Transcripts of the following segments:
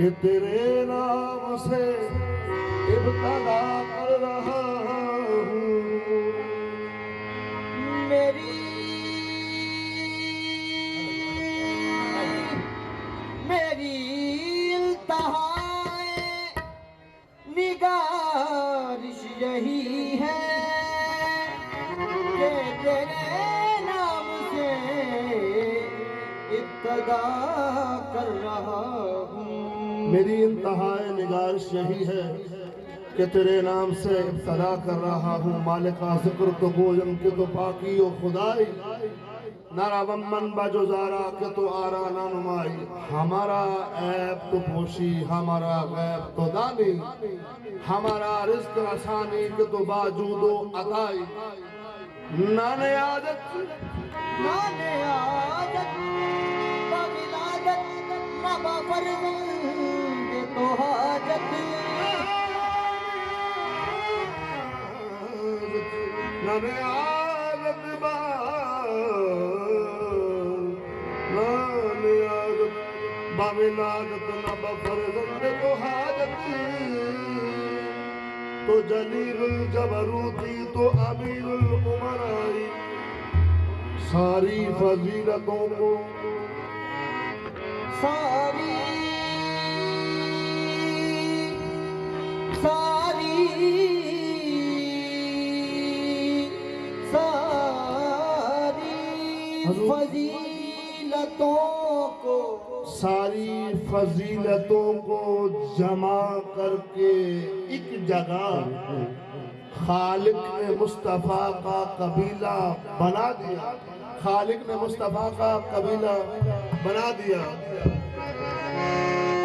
कि तेरे नाम से इब्तदा कर रहा हूँ। मेरी मेरी इल्तहाए निगारिश यही है कि तेरे नाम से इब्तदा कर रहा हूँ। मेरी इंतहाए निगारिश यही है कि तेरे नाम से इब्तदा कर रहा हूँ। मालिका ज़िक्र तो गोयम के तो पाकी ओ खुदाई, नारा वमन बाजुजारा के तो आरा ना नुमाई। हमारा ऐब तो पोशी, हमारा गैब तो दानी, हमारा रिज़्क़ आसानी के तो बाजूदो अताई। नाने आदत नाने आदत बविलादत नबा फरज़ंद तो हाजत। नाने आदत नाने आदत बाविलादत नबा फरज़ंद तो हाजत। तो जलीलुल जबरूती तो अमीरुल उमराई, सारी फजीलतों को सारी सारी सारी फजीलतों को सारी फजीलतों को जमा करके एक जगह खालिक ने मुस्तफ़ा का कबीला बना दिया। खालिक ने मुस्तफ़ा का कबीला बना दिया।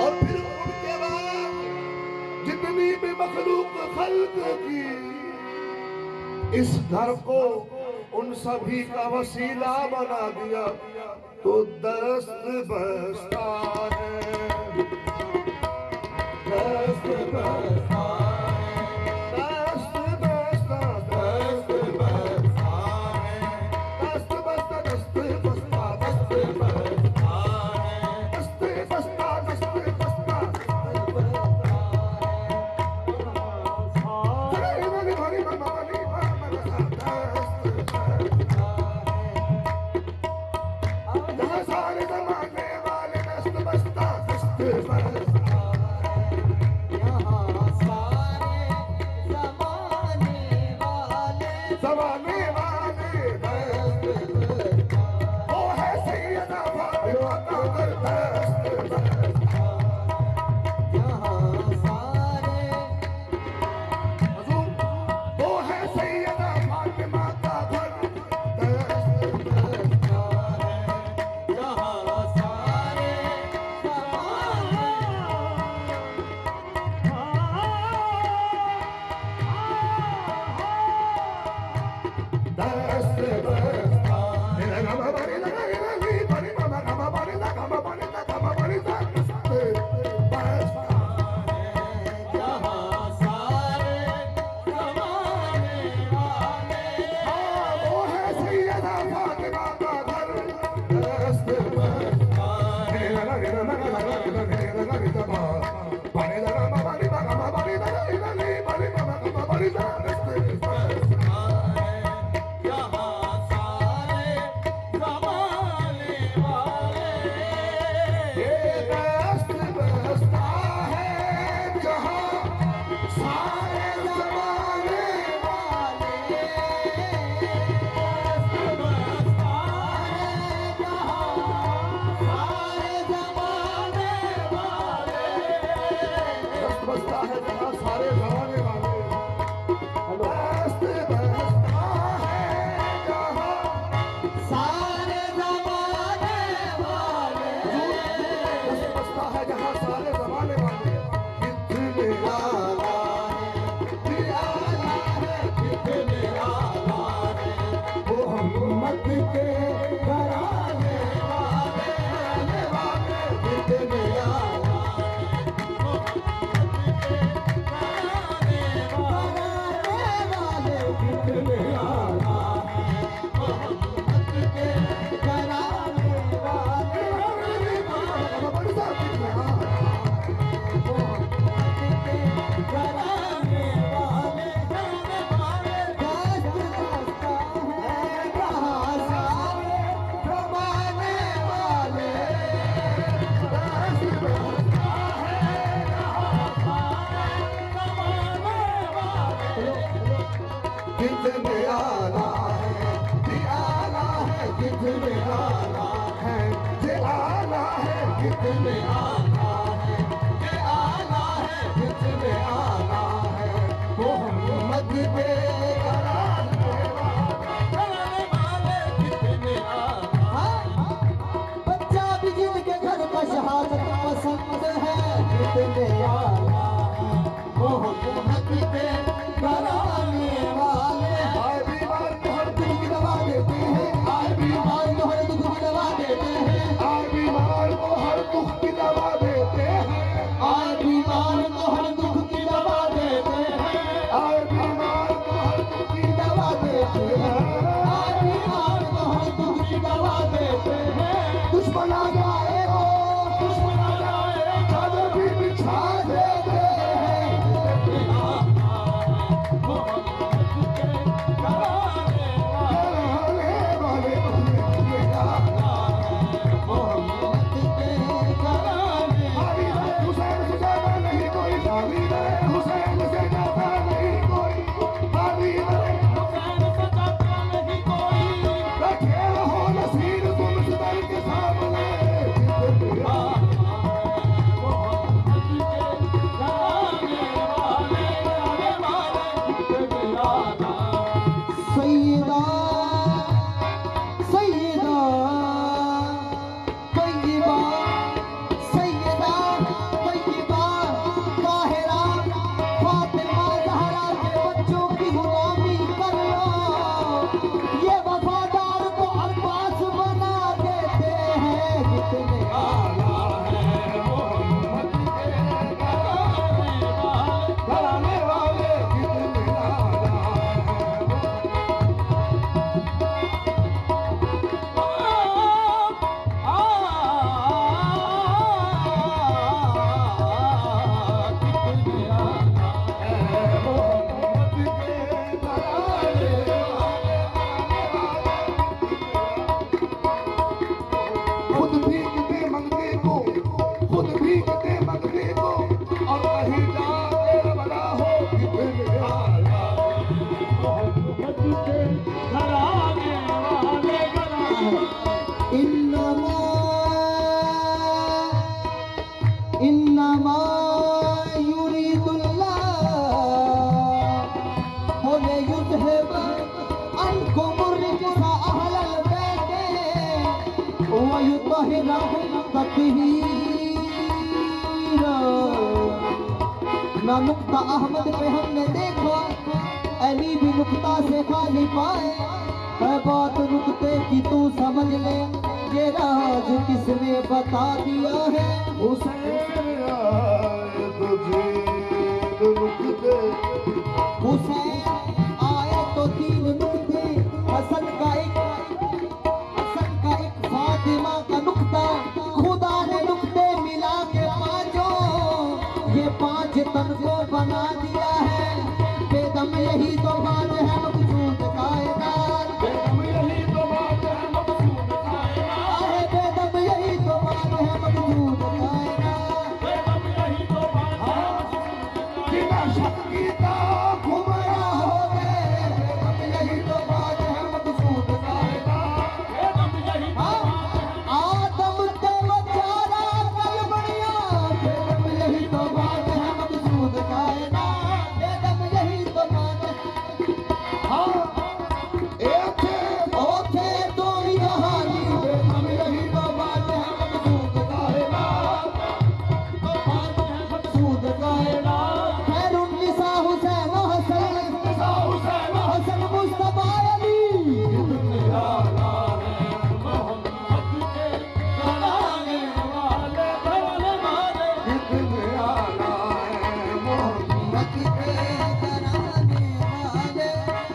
और फिर उनके बाद जितनी भी मखलूक खल्क की, इस घर को उन सभी का वसीला बना दिया। तो दस्त बस्ता है, दस्त बस्ता कितने आला है, ये आला है, कितने आला है, ये आला है, कितने आला है, ये आला है, कितने आला है, मोहम्मद पे कराने वाले कितने आला। बच्चा भी जिनके घर का शहादत पसंद है, कितने आला है, मोहम्मद पे कराने वाले। आए बीमार तो हर दुख की दवा देते हैं, आए बीमार तो हर दुख की दवा देते हैं, आए बीमार को हर दुख की दवा देते हैं, आए बीमार को हर दुख की दवा देते हैं, आए बीमार को हर दुख की दवा देते हैं, आए बीमार को हर दुख की दवा देते हैं। दुश्मन आ जाए हो, दुश्मन आ जाए चादर भी बिछा देते हैं। कराने वाले कितने आला है, मोहम्मद के कराने हावी है हुसैन से ज्यादा नहीं कोई, हावी है हुसैन से ज्यादा नहीं कोई, हावी है हुसैन से ज्यादा नहीं कोई। रखे रहो नसीर तुम सितार के सामने, कितने आला है, मोहम्मद के कराने वाले कितने आला। सैयदा सैयदा तैयबा, सैयदा तैयबा ताहिरा फातिमा ज़हरा के बच्चों की गुलामी कर लो, ये वफादार को अब्बास बना देते हैं। कितने आला है मोहम्मद के कराने वाले कितने आला है, मोहम्मद के कराने खुद भीगते मंगते को, खुद भीगते मंगते को, और कहीं जाके बड़ा हो कितने आला है, मोहम्मद के कराने वाले इन्नमा इन्नमा युरीदुल्लाह होले युज़हिब अन्कुम रिजसा अहलल बैत व युतहिरकुम तत्हीरा। ना नुक्ता अहमद पे हमने देखा, अली भी नुक्ता से खाली पाए, है बात नुक्ते की तू समझ ले, ये राज किसने बता दिया है। हुसैन आए तो जीद रुकते, हुसैन आए तो तीन नुक्ते, हसन का एक फातिमा का नुक्ता, खुदा ने नुक्ते मिला के पांचों, ये पांच तन को बना दिया है। बेदम यही तो बात है मकसूद कायनात, बेदम यही तो बात है मकसूद कायनात, आहे बेदम यही तो बात है मकसूद कायनात। बेदम यही तो बात है, बिना शक की तार